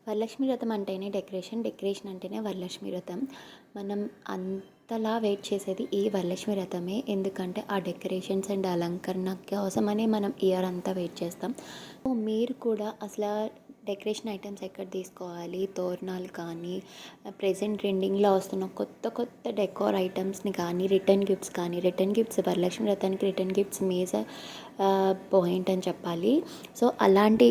వరలక్ష్మి వ్రతం అంటేనే డెకరేషన్ అంటేనే వరలక్ష్మి వ్రతం. మనం అంతలా వెయిట్ చేసేది ఈ వరలక్ష్మి వ్రతమే. ఎందుకంటే ఆ డెకరేషన్స్ అండ్ అలంకరణ కోసమనే మనం ఇయర్ అంతా వెయిట్ చేస్తాం. సో మీరు కూడా అసలు డెకరేషన్ ఐటమ్స్ ఎక్కడ తీసుకోవాలి, తోరణాలు కానీ, ప్రెజెంట్ ట్రెండింగ్లో వస్తున్న కొత్త కొత్త డెకోర్ ఐటమ్స్ని కానీ, రిటర్న్ గిఫ్ట్స్ వరలక్ష్మి వ్రతానికి రిటర్న్ గిఫ్ట్స్ మేజర్ పాయింట్ అని చెప్పాలి. సో అలాంటి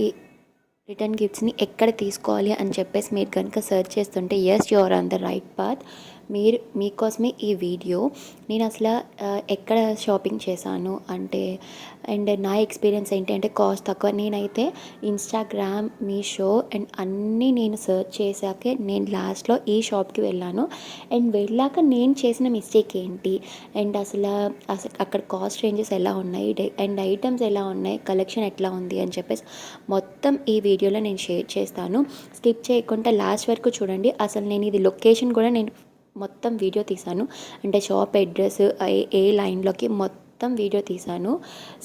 రిటర్న్ గిఫ్ట్స్ని ఎక్కడ తీసుకోవాలి అని చెప్పేసి మీరు కనుక సెర్చ్ చేస్తుంటే you are on the right path. మీకోసమే ఈ వీడియో. నేను అసలు ఎక్కడ షాపింగ్ చేశాను అంటే, అండ్ నా ఎక్స్పీరియన్స్ ఏంటి అంటే కాస్ట్ తక్కువ. నేనైతే ఇన్స్టాగ్రామ్, మీషో అండ్ అన్నీ నేను సెర్చ్ చేశాకే నేను లాస్ట్లో ఈ షాప్కి వెళ్ళాను. అండ్ వెళ్ళాక నేను చేసిన మిస్టేక్ ఏంటి, అండ్ అసలు అక్కడ కాస్ట్ రేంజెస్ ఎలా ఉన్నాయి, అండ్ ఐటమ్స్ ఎలా ఉన్నాయి, కలెక్షన్ ఎట్లా ఉంది అని చెప్పేసి మొత్తం ఈ వీడియోలో నేను షేర్ చేస్తాను. స్కిప్ చేయకుండా లాస్ట్ వరకు చూడండి. అసలు నేను ఇది లొకేషన్ కూడా నేను మొత్తం వీడియో తీశాను. అంటే షాప్ అడ్రస్, ఏ లైన్లోకి మొత్తం వీడియో తీశాను.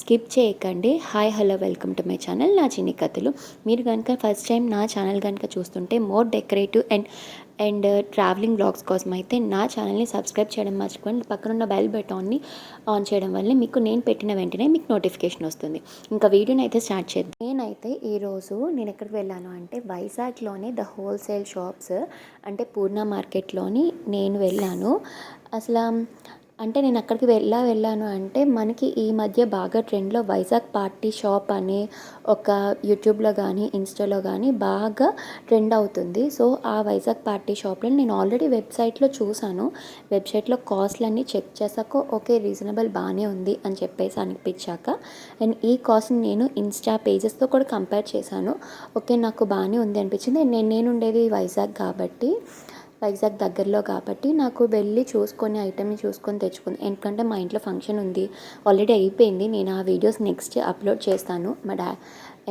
స్కిప్ చేయకండి. Hi hello, welcome to my channel నా చిన్ని కథలు. మీరు కనుక ఫస్ట్ టైం నా ఛానల్ కనుక చూస్తుంటే more decorative and travelling blogs కోసం అయితే నా ఛానల్ని సబ్స్క్రైబ్ చేయడం మర్చిపోండి. పక్కనున్న బెల్ బటన్ని ఆన్ చేయడం వల్ల మీకు నేను పెట్టిన వెంటనే మీకు నోటిఫికేషన్ వస్తుంది. ఇంకా వీడియోని అయితే స్టార్ట్ చేద్దాం. నేనైతే ఈరోజు నేను ఎక్కడికి వెళ్ళాను అంటే వైజాగ్లోని ద హోల్సేల్ షాప్స్ అంటే పూర్ణ మార్కెట్లోని నేను వెళ్ళాను. అసలు అంటే నేను అక్కడికి వెళ్ళాను అంటే మనకి ఈ మధ్య బాగా ట్రెండ్లో వైజాగ్ పార్టీ షాప్ అని ఒక యూట్యూబ్లో కానీ ఇన్స్టాలో కానీ బాగా ట్రెండ్ అవుతుంది. సో ఆ వైజాగ్ పార్టీ షాప్లో నేను ఆల్రెడీ వెబ్సైట్లో చూశాను. వెబ్సైట్లో కాస్ట్లన్నీ చెక్ చేశాక ఓకే రీజనబుల్ బాగానే ఉంది అని చెప్పేసి అనిపించాక అండ్ ఈ కాస్ట్ని నేను ఇన్స్టా పేజెస్తో కూడా కంపేర్ చేశాను. ఓకే నాకు బాగానే ఉంది అనిపించింది. నేను ఉండేది వైజాగ్ దగ్గరలో కాబట్టి నాకు వెళ్ళి చూసుకొని ఐటమ్ని చూసుకొని తెచ్చుకుంది. ఎందుకంటే మా ఇంట్లో ఫంక్షన్ ఉంది, ఆల్రెడీ అయిపోయింది. నేను ఆ వీడియోస్ నెక్స్ట్ అప్లోడ్ చేస్తాను.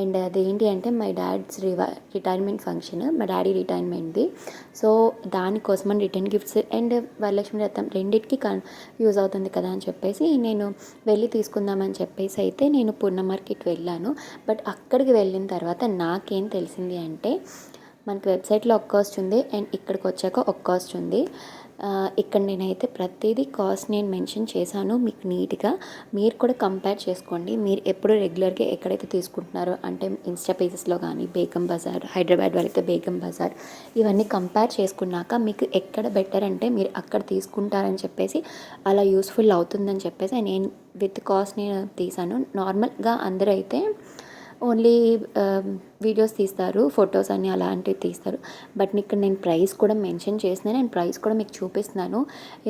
అండ్ అదేంటి అంటే మై డాడ్స్ రిటైర్మెంట్ ఫంక్షన్, మా డాడీ రిటైర్మెంట్ది. సో దానికోసమని రిటర్న్ గిఫ్ట్స్ అండ్ వరలక్ష్మి వ్రతం రెండింటికి యూజ్ అవుతుంది కదా అని చెప్పేసి నేను వెళ్ళి తీసుకుందామని చెప్పేసి అయితే నేను పూర్ణ మార్కెట్ వెళ్ళాను. బట్ అక్కడికి వెళ్ళిన తర్వాత నాకేం తెలిసింది అంటే మనకి వెబ్సైట్లో ఒక కాస్ట్ ఉంది అండ్ ఇక్కడికి వచ్చాక ఒక కాస్ట్ ఉంది. ఇక్కడ నేనైతే ప్రతిదీ కాస్ట్ నేను మెన్షన్ చేశాను మీకు నీట్గా. మీరు కూడా కంపేర్ చేసుకోండి. మీరు ఎప్పుడు రెగ్యులర్గా ఎక్కడైతే తీసుకుంటున్నారో అంటే ఇన్స్టా పేజెస్లో కానీ, బేగం బజార్, హైదరాబాద్ వరకు బేగం బజార్, ఇవన్నీ కంపేర్ చేసుకున్నాక మీకు ఎక్కడ బెటర్ అంటే మీరు అక్కడ తీసుకుంటారని చెప్పేసి అలా యూస్ఫుల్ అవుతుందని చెప్పేసి నేను విత్ కాస్ట్ నేను తీసాను. నార్మల్గా అందరూ అయితే ఓన్లీ వీడియోస్ తీస్తారు, ఫొటోస్ అని అలాంటివి తీస్తారు. బట్ ఇక్కడ నేను ప్రైస్ కూడా మెన్షన్ చేస్తున్నాను అండ్ ప్రైస్ కూడా మీకు చూపిస్తున్నాను.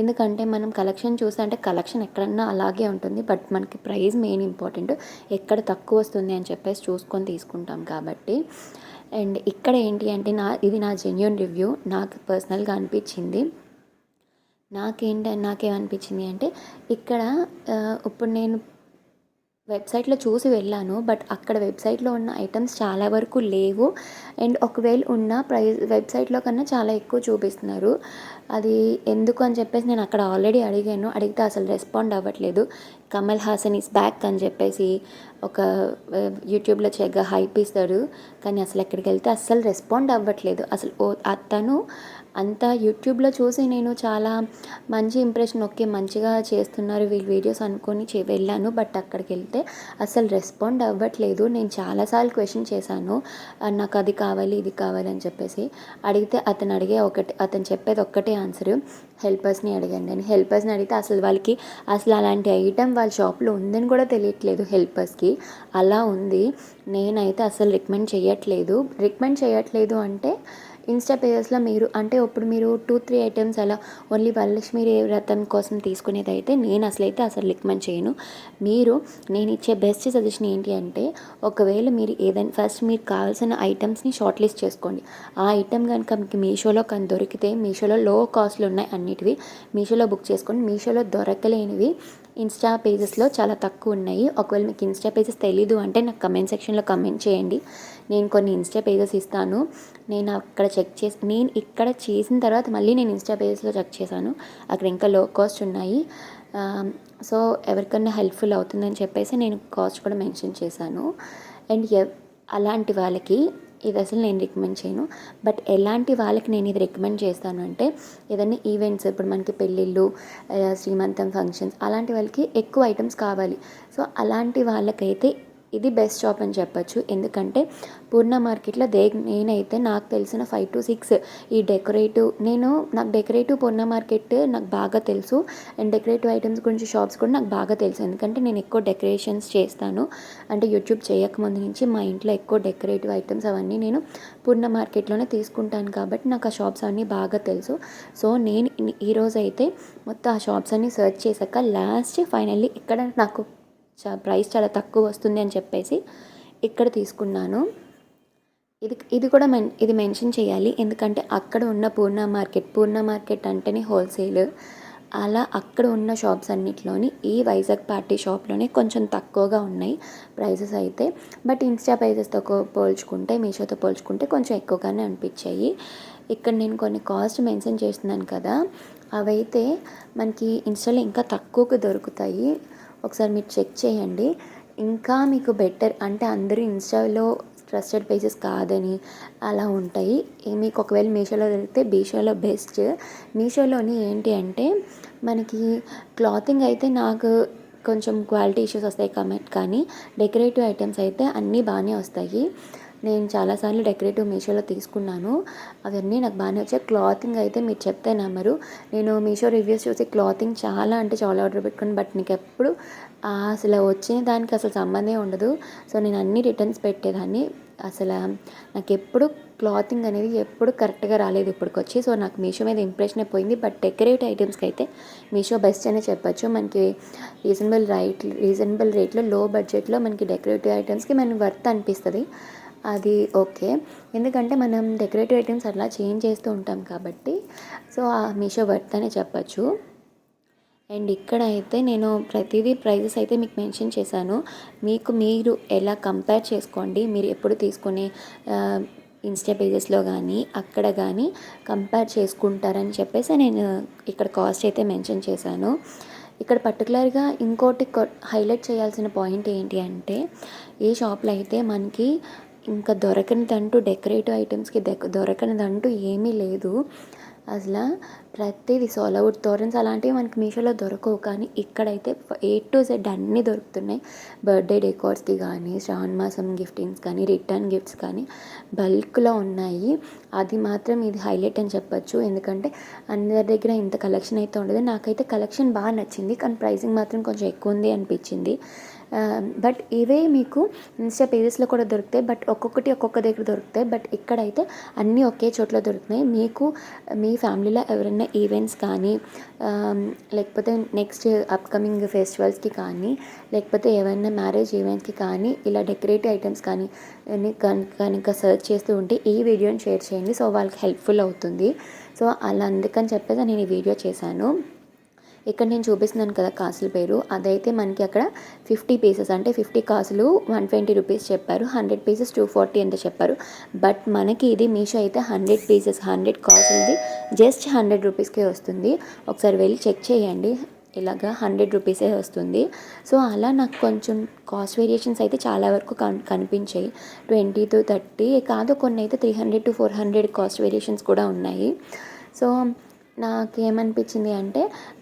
ఎందుకంటే మనం కలెక్షన్ చూస్తే కలెక్షన్ ఎక్కడన్నా అలాగే ఉంటుంది, బట్ మనకి ప్రైస్ మెయిన్ ఇంపార్టెంట్. ఎక్కడ తక్కువ వస్తుంది అని చెప్పేసి చూసుకొని తీసుకుంటాం కాబట్టి. అండ్ ఇక్కడ ఏంటి అంటే ఇది నా జెన్యూన్ రివ్యూ, నాకు పర్సనల్గా అనిపించింది. నాకేమనిపించింది అంటే ఇక్కడ ఇప్పుడు నేను వెబ్సైట్లో చూసి వెళ్ళాను, బట్ అక్కడ వెబ్సైట్లో ఉన్న ఐటమ్స్ చాలా వరకు లేవు. అండ్ ఒకవేళ ఉన్న ప్రైస్ వెబ్సైట్లో కన్నా చాలా ఎక్కువ చూపిస్తున్నారు. అది ఎందుకు అని చెప్పేసి నేను అక్కడ ఆల్రెడీ అడిగితే అసలు రెస్పాండ్ అవ్వట్లేదు. కమల్ హాసన్ ఈస్ బ్యాక్ అని చెప్పేసి ఒక యూట్యూబ్లో హైప్ ఇస్తాడు, కానీ అసలు ఎక్కడికి వెళ్తే అస్సలు రెస్పాండ్ అవ్వట్లేదు. అసలు అతను అంతా యూట్యూబ్లో చూసి నేను చాలా మంచి ఇంప్రెషన్, ఓకే మంచిగా చేస్తున్నారు వీళ్ళు వీడియోస్ అనుకొని వెళ్ళాను. బట్ అక్కడికి వెళ్తే అసలు రెస్పాండ్ అవ్వట్లేదు. నేను చాలాసార్లు క్వశ్చన్ చేశాను, నాకు అది కావాలి ఇది కావాలి అని చెప్పేసి అడిగితే అతను చెప్పేది ఒక్కటే ఆన్సర్, హెల్పర్స్ని అడగండి అని. హెల్పర్స్ని అడిగితే అసలు అలాంటి ఐటెం వాళ్ళ షాప్లో ఉందని కూడా తెలియట్లేదు హెల్పర్స్కి. అలా ఉంది. నేనైతే అసలు రికమెండ్ చేయట్లేదు అంటే ఇన్స్టా పేజెస్లో మీరు అంటే ఇప్పుడు మీరు 2-3 ఐటమ్స్ అలా ఓన్లీ వరలక్ష్మి వ్రతం కోసం తీసుకునేది అయితే నేను అసలు రికమెండ్ చేయను. నేను ఇచ్చే బెస్ట్ సజెషన్ ఏంటి అంటే ఒకవేళ మీరు ఏదైనా ఫస్ట్ మీకు కావాల్సిన ఐటమ్స్ని షార్ట్ లిస్ట్ చేసుకోండి. ఆ ఐటమ్ కనుక మీకు మీషోలో కానీ దొరికితే, మీషోలో లో కాస్ట్లు ఉన్నాయి అన్నిటివి, మీషోలో బుక్ చేసుకోండి. మీషోలో దొరకలేనివి ఇన్స్టా పేజెస్లో చాలా తక్కువ ఉన్నాయి. ఒకవేళ మీకు ఇన్స్టా పేజెస్ తెలీదు అంటే నాకు కమెంట్ సెక్షన్లో కమెంట్ చేయండి, నేను కొన్ని ఇన్స్టా పేజెస్ ఇస్తాను. నేను ఇక్కడ చేసిన తర్వాత మళ్ళీ నేను ఇన్స్టా పేజెస్లో చెక్ చేశాను, అక్కడ ఇంకా లో కాస్ట్ ఉన్నాయి. సో ఎవరికన్నా హెల్ప్ఫుల్ అవుతుందని చెప్పేసి నేను కాస్ట్ కూడా మెన్షన్ చేశాను. అండ్ అలాంటి వాళ్ళకి ఇది అసలు నేను రికమెండ్ చేయను. బట్ ఎలాంటి వాళ్ళకి నేను ఇది రికమెండ్ చేస్తాను అంటే, ఏదైనా ఈవెంట్స్ ఇప్పుడు మనకి పెళ్ళిళ్ళు, శ్రీమంతం ఫంక్షన్స్ అలాంటి వాళ్ళకి ఎక్కువ ఐటమ్స్ కావాలి. సో అలాంటి వాళ్ళకైతే ఇది బెస్ట్ షాప్ అని చెప్పొచ్చు. ఎందుకంటే పూర్ణ మార్కెట్లో నేనైతే నాకు తెలిసిన 5-6 ఈ నాకు డెకరేటివ్ పూర్ణ మార్కెట్ నాకు బాగా తెలుసు. అండ్ డెకరేటివ్ ఐటమ్స్ గురించి షాప్స్ కూడా నాకు బాగా తెలుసు. ఎందుకంటే నేను ఎక్కువ డెకరేషన్స్ చేస్తాను. అంటే యూట్యూబ్ చేయకముందు నుంచి మా ఇంట్లో ఎక్కువ డెకరేటివ్ ఐటమ్స్ అవన్నీ నేను పూర్ణ మార్కెట్లోనే తీసుకుంటాను కాబట్టి నాకు ఆ షాప్స్ అవన్నీ బాగా తెలుసు. సో నేను ఈరోజు అయితే మొత్తం ఆ షాప్స్ అన్నీ సెర్చ్ చేశాక లాస్ట్ ఫైనల్లీ ఇక్కడ నాకు ప్రైస్ చాలా తక్కువ వస్తుంది అని చెప్పేసి ఇక్కడ తీసుకున్నాను. ఇది కూడా ఇది మెన్షన్ చేయాలి. ఎందుకంటే అక్కడ ఉన్న పూర్ణ మార్కెట్ అంటేనే హోల్సేల్. అలా అక్కడ ఉన్న షాప్స్ అన్నిట్లోని ఈ వైజాగ్ పార్టీ షాప్లోనే కొంచెం తక్కువగా ఉన్నాయి ప్రైసెస్ అయితే. బట్ ఇన్స్టా ప్రైజెస్తో పోల్చుకుంటే, మీషోతో పోల్చుకుంటే కొంచెం ఎక్కువగానే అనిపించాయి. ఇక్కడ నేను కొన్ని కాస్ట్ మెన్షన్ చేస్తున్నాను కదా, అవైతే మనకి ఇన్స్టాలో ఇంకా తక్కువకు దొరుకుతాయి. ఒకసారి మీరు చెక్ చేయండి. ఇంకా మీకు బెటర్ అంటే అందరూ ఇన్స్టాలో ట్రస్టెడ్ ప్లేసెస్ కాదని అలా ఉంటాయి. మీకు ఒకవేళ మీషోలో దొరికితే మీషోలో బెస్ట్. మీషోలోని ఏంటి అంటే మనకి క్లాతింగ్ అయితే నాకు కొంచెం క్వాలిటీ ఇష్యూస్ వస్తాయి కానీ డెకరేటివ్ ఐటమ్స్ అయితే అన్నీ బాగానే వస్తాయి. నేను చాలాసార్లు డెకరేటివ్ మీషోలో తీసుకున్నాను. అవన్నీ నాకు బాగానే వచ్చాయి. క్లాతింగ్ అయితే మీరు చెప్తే నమ్మరు. నేను మీషో రివ్యూస్ చూసి క్లాతింగ్ చాలా అంటే చాలా ఆర్డర్ పెట్టుకున్నాను. బట్ నీకు ఎప్పుడు అసలు వచ్చిన దానికి అసలు సంబంధమే ఉండదు. సో నేను అన్ని రిటర్న్స్ పెట్టేదాన్ని. అసలు నాకు ఎప్పుడు క్లాతింగ్ అనేది ఎప్పుడు కరెక్ట్గా రాలేదు ఇప్పటికొచ్చి. సో నాకు మీషో మీద ఇంప్రెషన్ అయిపోయింది. బట్ డెకరేటివ్ ఐటమ్స్కి అయితే మీషో బెస్ట్ అనే చెప్పచ్చు. మనకి రీజనబుల్ రేట్లో లో బడ్జెట్లో మనకి డెకరేటివ్ ఐటమ్స్కి మనకి వర్త్ అనిపిస్తుంది. అది ఓకే. ఎందుకంటే మనం డెకరేటివ్ ఐటమ్స్ అట్లా చేంజ్ చేస్తూ ఉంటాం కాబట్టి సో ఆ మీషో వర్త్ అనే చెప్పచ్చు. అండ్ ఇక్కడ అయితే నేను ప్రతిదీ ప్రైజెస్ అయితే మీకు మెన్షన్ చేశాను. మీరు ఎలా కంపేర్ చేసుకోండి. మీరు ఎప్పుడు తీసుకునే ఇన్స్టా పేజెస్లో కానీ అక్కడ కానీ కంపేర్ చేసుకుంటారని చెప్పేసి నేను ఇక్కడ కాస్ట్ అయితే మెన్షన్ చేశాను. ఇక్కడ పర్టికులర్గా ఇంకోటి హైలైట్ చేయాల్సిన పాయింట్ ఏంటి అంటే, ఈ షాప్లో అయితే మనకి ఇంకా దొరకనిదంటూ డెకరేటివ్ ఐటమ్స్కి దొరకనిదంటూ ఏమీ లేదు. అసలు ప్రతిదీ సాలవుడ్ తోరణ్స్ అలాంటివి మనకి మీషోలో దొరకవు. కానీ ఇక్కడైతే A to Z అన్నీ దొరుకుతున్నాయి. బర్త్డే డెకార్స్కి కానీ, శ్రావణ మాసం గిఫ్టింగ్స్ కానీ, రిటర్న్ గిఫ్ట్స్ కానీ బల్క్లో ఉన్నాయి. అది మాత్రం ఇది హైలైట్ అని చెప్పచ్చు. ఎందుకంటే అందరి దగ్గర ఇంత కలెక్షన్ అయితే ఉండదు. నాకైతే కలెక్షన్ బాగా నచ్చింది. కానీ ప్రైసింగ్ మాత్రం కొంచెం ఎక్కువ ఉంది అనిపించింది. బట్ ఇవే మీకు ఇన్స్టా పేజెస్లో కూడా దొరుకుతాయి. బట్ ఒక్కొక్క దగ్గర దొరుకుతాయి. బట్ ఇక్కడైతే అన్నీ ఒకే చోట్ల దొరుకుతున్నాయి. మీకు మీ ఫ్యామిలీలో ఎవరైనా ఈవెంట్స్ కానీ లేకపోతే నెక్స్ట్ అప్కమింగ్ ఫెస్టివల్స్కి కానీ లేకపోతే ఏమైనా మ్యారేజ్ ఈవెంట్స్కి కానీ ఇలా డెకరేటివ్ ఐటమ్స్ కానీ కనుక సెర్చ్ చేస్తూ ఉంటే ఈ వీడియోని షేర్ చేయండి. సో వాళ్ళకి హెల్ప్ఫుల్ అవుతుంది. సో అలా అందుకని చెప్పేసి నేను ఈ వీడియో చేశాను. ఇక్కడ నేను చూపిస్తున్నాను కదా కాసుల పేరు, అదైతే మనకి అక్కడ 50 పీసెస్ అంటే 50 కాసులు 120 రూపీస్ చెప్పారు. 100 పీసెస్ 240 ఎంత చెప్పారు. బట్ మనకి ఇది మీషో అయితే 100 పీసెస్ 100 కాసులది జస్ట్ 100 రూపీస్కే వస్తుంది. ఒకసారి వెళ్ళి చెక్ చేయండి. ఇలాగా 100 రూపీసే వస్తుంది. సో అలా నాకు కొంచెం కాస్ట్ వేరియేషన్స్ అయితే చాలా వరకు కనిపించాయి. 20 to 30 కాదు, కొన్ని అయితే 300 to 400 కాస్ట్ వేరియేషన్స్ కూడా ఉన్నాయి. సో నాకేమనిపించింది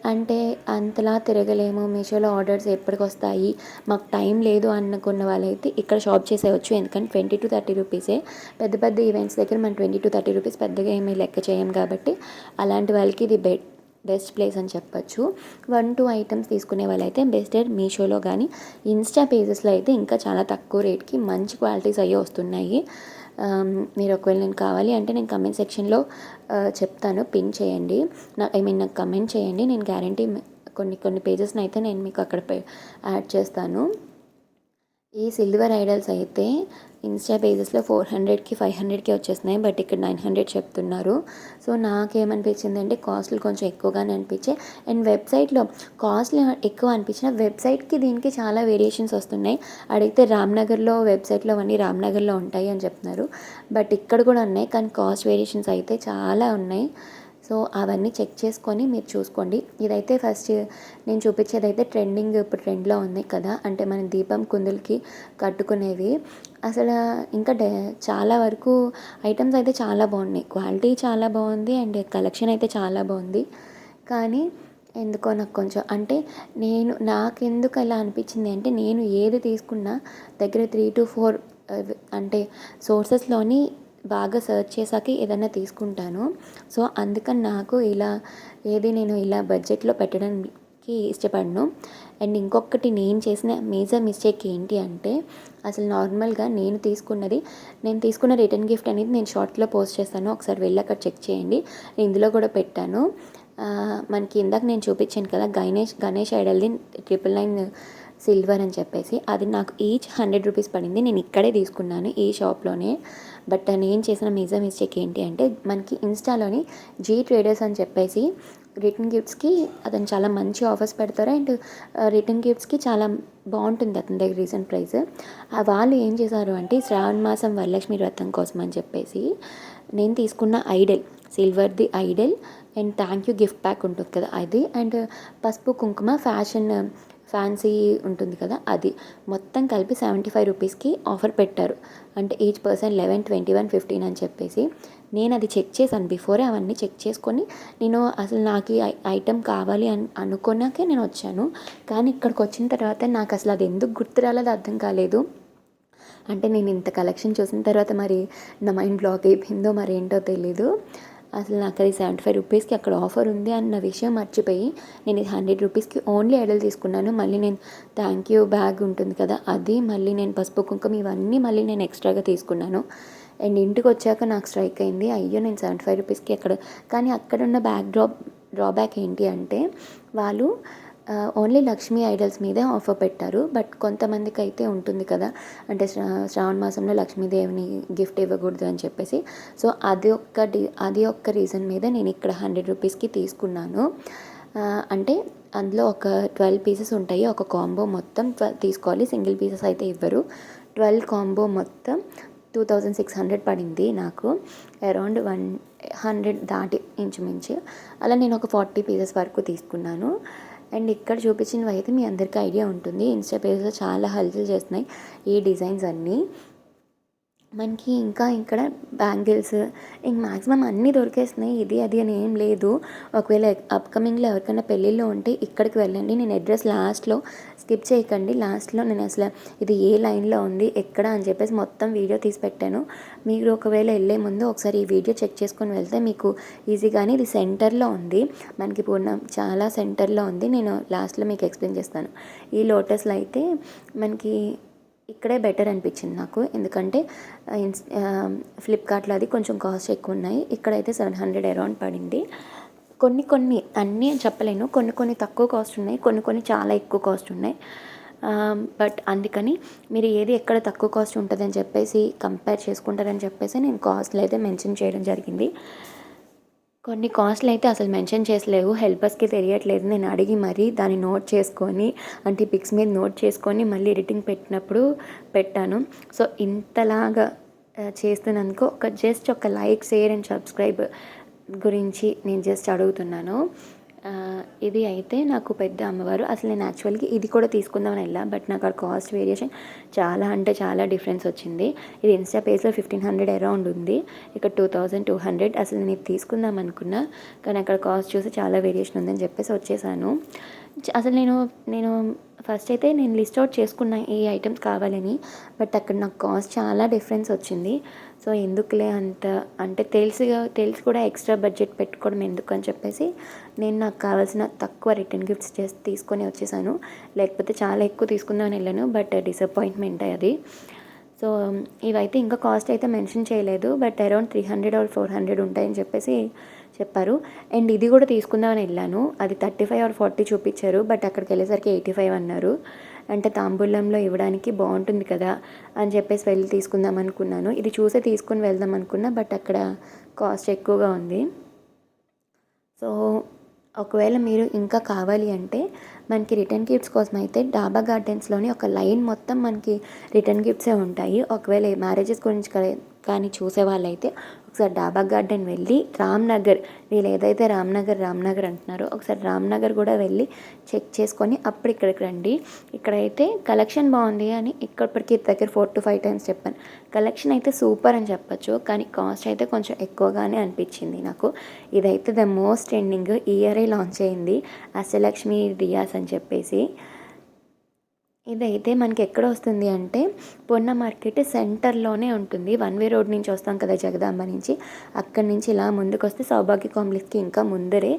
అంటే అంతలా తిరగలేము, మీషోలో ఆర్డర్స్ ఎప్పటికి వస్తాయి, మాకు టైం లేదు అనుకున్న వాళ్ళైతే ఇక్కడ షాప్ చేసేయచ్చు. ఎందుకంటే 20 to 30 రూపీసే. పెద్ద ఈవెంట్స్ దగ్గర మనం 20 to 30 రూపీస్ పెద్దగా ఏమీ లెక్క చేయం కాబట్టి అలాంటి వాళ్ళకి ఇది బెస్ట్ ప్లేస్ అని చెప్పచ్చు. 1-2 ఐటమ్స్ తీసుకునే వాళ్ళైతే బెస్ట్ మీషోలో కానీ ఇన్స్టా పేజెస్లో అయితే ఇంకా చాలా తక్కువ రేట్కి మంచి క్వాలిటీస్ అయ్యి వస్తున్నాయి. మీరు ఒకవేళ నేను కావాలి అంటే నేను కమెంట్ సెక్షన్లో చెప్తాను, పిన్ చేయండి. నాకు కమెంట్ చేయండి. నేను గ్యారంటీ కొన్ని పేజెస్ని అయితే నేను మీకు అక్కడ యాడ్ చేస్తాను. ఈ సిల్వర్ ఐడల్స్ అయితే ఇన్స్టా పేజెస్లో 400కి 500కి వచ్చేస్తున్నాయి. బట్ ఇక్కడ 900 చెప్తున్నారు. సో నాకేమనిపించింది అంటే కాస్ట్లు కొంచెం ఎక్కువగానే అనిపించాయి. అండ్ వెబ్సైట్లో కాస్ట్లు ఎక్కువ అనిపించిన వెబ్సైట్కి దీనికి చాలా వేరియేషన్స్ వస్తున్నాయి. అడిగితే రామ్నగర్లో వెబ్సైట్లో అవన్నీ రామ్నగర్లో ఉంటాయి అని చెప్తున్నారు. బట్ ఇక్కడ కూడా ఉన్నాయి కానీ కాస్ట్ వేరియేషన్స్ అయితే చాలా ఉన్నాయి. సో అవన్నీ చెక్ చేసుకొని మీరు చూసుకోండి. ఇదైతే ఫస్ట్ నేను చూపించేది అయితే ఇప్పుడు ట్రెండ్లో ఉంది కదా, అంటే మన దీపం కుందులకి కట్టుకునేవి. అసలు ఇంకా చాలా వరకు ఐటమ్స్ అయితే చాలా బాగున్నాయి, క్వాలిటీ చాలా బాగుంది అండ్ కలెక్షన్ అయితే చాలా బాగుంది. కానీ ఎందుకో నాకు కొంచెం అంటే నాకెందుకు అలా అనిపించింది అంటే, నేను ఏది తీసుకున్నా దగ్గర 3-4 అంటే సోర్సెస్లోని బాగా సెర్చ్ చేశాక ఏదైనా తీసుకుంటాను. సో అందుకని నాకు నేను ఇలా బడ్జెట్లో పెట్టడానికి ఇష్టపడను. అండ్ ఇంకొకటి నేను చేసిన మేజర్ మిస్టేక్ ఏంటి అంటే, అసలు నార్మల్గా నేను తీసుకున్న రిటర్న్ గిఫ్ట్ అనేది నేను షార్ట్లో పోస్ట్ చేస్తాను, ఒకసారి వెళ్ళి అక్కడ చెక్ చేయండి. నేను ఇందులో కూడా పెట్టాను. మనకి ఇందాక నేను చూపించాను కదా గణేష్ ఐడల్ది 999 సిల్వర్ అని చెప్పేసి, అది నాకు ఈచ్ 100 రూపీస్ పడింది. నేను ఇక్కడే తీసుకున్నాను ఈ షాప్లోనే. బట్ నేను చేసిన మేజర్ మిస్టేక్ ఏంటి అంటే, మనకి ఇన్స్టాలోని జీ ట్రేడర్స్ అని చెప్పేసి రిటర్న్ గిఫ్ట్స్కి అతను చాలా మంచి ఆఫర్స్ పెడతారు. అండ్ రిటర్న్ గిఫ్ట్స్కి చాలా బాగుంటుంది అతని దగ్గర రీసెంట్ ప్రైస్. వాళ్ళు ఏం చేశారు అంటే, శ్రావణ మాసం వరలక్ష్మి వ్రతం కోసం అని చెప్పేసి నేను తీసుకున్న ఐడల్, సిల్వర్ది idol and thank you gift pack ఉంటుంది కదా అది, అండ్ పసుపు కుంకుమ ఫ్యాన్సీ ఉంటుంది కదా అది, మొత్తం కలిపి 75 రూపీస్కి ఆఫర్ పెట్టారు. అంటే ఈచ్ పర్సన్ 11, 21, 15 అని చెప్పేసి. నేను అది చెక్ చేశాను బిఫోరే, అవన్నీ చెక్ చేసుకొని నేను అసలు నాకు ఈ ఐటెం కావాలి అనుకున్నాకే నేను వచ్చాను. కానీ ఇక్కడికి వచ్చిన తర్వాత నాకు అసలు అది ఎందుకు గుర్తు రాలేదో అర్థం కాలేదు. అంటే నేను ఇంత కలెక్షన్ చూసిన తర్వాత మరి నా మైండ్ బ్లాక్ అయిపోయిందో మరి ఏంటో తెలీదు. అసలు నాకు అది 75 రూపీస్కి అక్కడ ఆఫర్ ఉంది అన్న విషయం మర్చిపోయి నేను ఇది 100 రూపీస్కి ఓన్లీ ఐడల్ తీసుకున్నాను. మళ్ళీ నేను థ్యాంక్ యూ బ్యాగ్ ఉంటుంది కదా అది, మళ్ళీ నేను పసుపు కుంకుమ ఇవన్నీ మళ్ళీ నేను ఎక్స్ట్రాగా తీసుకున్నాను. అండ్ ఇంటికి వచ్చాక నాకు స్ట్రైక్ అయింది, అయ్యో నేను 75 రూపీస్కి కానీ అక్కడున్న డ్రాబ్యాక్ ఏంటి అంటే, వాళ్ళు ఓన్లీ లక్ష్మీ ఐడల్స్ మీదే ఆఫర్ పెట్టారు. బట్ కొంతమందికి అయితే ఉంటుంది కదా, అంటే శ్రావణ మాసంలో లక్ష్మీదేవిని గిఫ్ట్ ఇవ్వకూడదు అని చెప్పేసి. సో అది ఒక్క రీజన్ మీద నేను ఇక్కడ 100 రూపీస్కి తీసుకున్నాను. అంటే అందులో ఒక 12 పీసెస్ ఉంటాయి, ఒక కాంబో మొత్తం 12 తీసుకోవాలి, సింగిల్ పీసెస్ అయితే ఇవ్వరు. 12 కాంబో మొత్తం 2600 పడింది నాకు, అరౌండ్ 100 దాటి ఇంచుమించు. అలా నేను ఒక 40 పీసెస్ వరకు తీసుకున్నాను. అండ్ ఇక్కడ చూపించినవి అయితే మీ అందరికీ ఐడియా ఉంటుంది, ఇన్స్టా పేజ్లో చాలా హల్చల్ చేస్తున్నాయి ఈ డిజైన్స్ అన్నీ. మనకి ఇంకా ఇక్కడ బ్యాంగిల్స్ ఇంక మ్యాక్సిమం అన్నీ దొరికేస్తున్నాయి, ఇది అది అని ఏం లేదు. ఒకవేళ అప్కమింగ్లో ఎవరికైనా పెళ్ళిళ్ళు ఉంటే ఇక్కడికి వెళ్ళండి. నేను అడ్రస్ లాస్ట్లో స్కిప్ చేయకండి, లాస్ట్లో నేను అసలు ఇది ఏ లైన్లో ఉంది ఎక్కడ అని చెప్పేసి మొత్తం వీడియో తీసి పెట్టాను. మీరు ఒకవేళ వెళ్ళే ముందు ఒకసారి ఈ వీడియో చెక్ చేసుకొని వెళ్తే మీకు ఈజీగానే, ఇది సెంటర్లో ఉంది, మనకి పూర్ణ చాలా సెంటర్లో ఉంది. నేను లాస్ట్లో మీకు ఎక్స్ప్లెయిన్ చేస్తాను. ఈ లోటస్లో అయితే మనకి ఇక్కడే బెటర్ అనిపించింది నాకు, ఎందుకంటే ఫ్లిప్కార్ట్లో అది కొంచెం కాస్ట్ ఎక్కువ ఉన్నాయి, ఇక్కడైతే 700 అరౌండ్ పడింది. కొన్ని అన్నీ చెప్పలేను, కొన్ని తక్కువ కాస్ట్ ఉన్నాయి, కొన్ని చాలా ఎక్కువ కాస్ట్ ఉన్నాయి. బట్ అందుకని మీరు ఏది ఎక్కడ తక్కువ కాస్ట్ ఉంటుందని చెప్పేసి కంపేర్ చేసుకుంటారని చెప్పేసి నేను కాస్ట్లు అయితే మెన్షన్ చేయడం జరిగింది. కొన్ని కాస్ట్లు అయితే అసలు మెన్షన్ చేసలేవు, హెల్పర్స్కి తెలియట్లేదు, నేను అడిగి మరీ దాన్ని నోట్ చేసుకొని, అంటే పిక్స్ మీద నోట్ చేసుకొని మళ్ళీ ఎడిటింగ్ పెట్టినప్పుడు పెట్టాను. సో ఇంతలాగా చేస్తున్నందుకు జస్ట్ ఒక లైక్, షేర్ అండ్ సబ్స్క్రైబ్ గురించి నేను జస్ట్ అడుగుతున్నాను. ఇది అయితే నాకు పెద్ద అమ్మవారు. అసలు నేను యాక్చువల్గా ఇది కూడా తీసుకుందామని వెళ్ళా, బట్ నాకు ఆ కాస్ట్ వేరియేషన్ చాలా అంటే చాలా డిఫరెన్స్ వచ్చింది. ఇది ఇన్స్టా పేజ్లో 1500 అరౌండ్ ఉంది, ఇక్కడ 2200. అసలు నేను ఇది తీసుకుందాం అనుకున్నా, కానీ అక్కడ కాస్ట్ చూసి చాలా వేరియేషన్ ఉందని చెప్పేసి వచ్చేసాను. అసలు నేను ఫస్ట్ అయితే నేను లిస్ట్ అవుట్ చేసుకున్నా ఏ ఐటమ్స్ కావాలని, బట్ అక్కడ నాకు కాస్ట్ చాలా డిఫరెన్స్ వచ్చింది. సో ఎందుకులే అంటే తెలిసి కూడా ఎక్స్ట్రా బడ్జెట్ పెట్టుకోవడం ఎందుకు అని చెప్పేసి నేను నాకు కావాల్సిన తక్కువ రిటర్న్ గిఫ్ట్స్ తీసుకొని వచ్చేసాను. లేకపోతే చాలా ఎక్కువ తీసుకుందామని వెళ్ళాను, బట్ డిసప్పాయింట్మెంట్ అది. సో ఇవైతే ఇంకా కాస్ట్ అయితే మెన్షన్ చేయలేదు, బట్ అరౌండ్ 300 or 400 ఉంటాయని చెప్పేసి చెప్పారు. అండ్ ఇది కూడా తీసుకుందామని వెళ్ళాను, అది 35 or 40 చూపించారు, బట్ అక్కడికి వెళ్ళేసరికి 85 అన్నారు. అంటే తాంబూలంలో ఇవ్వడానికి బాగుంటుంది కదా అని చెప్పేసి వెళ్ళి తీసుకుందాం అనుకున్నాను. ఇది చూసే తీసుకొని వెళ్దాం అనుకున్నా, బట్ అక్కడ కాస్ట్ ఎక్కువగా ఉంది. సో ఒకవేళ మీరు ఇంకా కావాలి అంటే మనకి రిటర్న్ గిఫ్ట్స్ కోసం అయితే డాబా గార్డెన్స్లోని ఒక లైన్ మొత్తం మనకి రిటర్న్ గిఫ్ట్సే ఉంటాయి. ఒకవేళ మ్యారేజెస్ గురించి కానీ చూసే వాళ్ళైతే ఒకసారి డాబా గార్డెన్ వెళ్ళి రామ్నగర్, వీళ్ళు ఏదైతే రామ్నగర్ అంటున్నారో ఒకసారి రామ్నగర్ కూడా వెళ్ళి చెక్ చేసుకొని అప్పుడు ఇక్కడికి రండి. ఇక్కడైతే కలెక్షన్ బాగుంది అని ఇక్కడికి దగ్గర 4 to 5 times చెప్పాను. కలెక్షన్ అయితే సూపర్ అని చెప్పచ్చు, కానీ కాస్ట్ అయితే కొంచెం ఎక్కువగానే అనిపించింది నాకు. ఇదైతే ద మోస్ట్ ట్రెండింగ్, ఇయరే లాంచ్ అయింది అష్టలక్ష్మి రియాస్ అని చెప్పేసి. ఇదైతే మనకి ఎక్కడ వస్తుంది అంటే పొన్న మార్కెట్ సెంటర్లోనే ఉంటుంది. 1 way రోడ్ నుంచి వస్తాం కదా జగదాంబ నుంచి, అక్కడి నుంచి ఇలా ముందుకు వస్తే సౌభాగ్య కాంప్లెక్స్కి ఇంకా ముందరే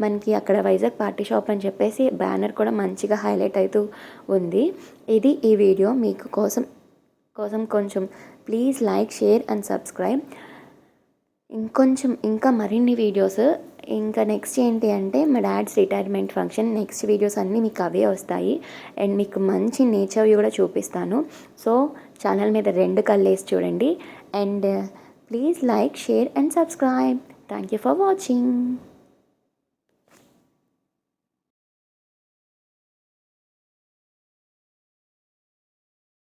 మనకి అక్కడ వైజాగ్ పార్టీ షాప్ అని చెప్పేసి బ్యానర్ కూడా మంచిగా హైలైట్ అవుతూ ఉంది. ఇది ఈ వీడియో మీకు కోసం కొంచెం please like, share and subscribe. ఇంకా మరిన్ని వీడియోస్. ఇంకా నెక్స్ట్ ఏంటి అంటే మా dad's retirement function, next videos అన్నీ మీకు అవే వస్తాయి. అండ్ మీకు మంచి నేచర్ వ్యూ కూడా చూపిస్తాను. సో ఛానల్ మీద 2 కళ్ళేసి చూడండి. And please like, share and subscribe. Thank you for watching.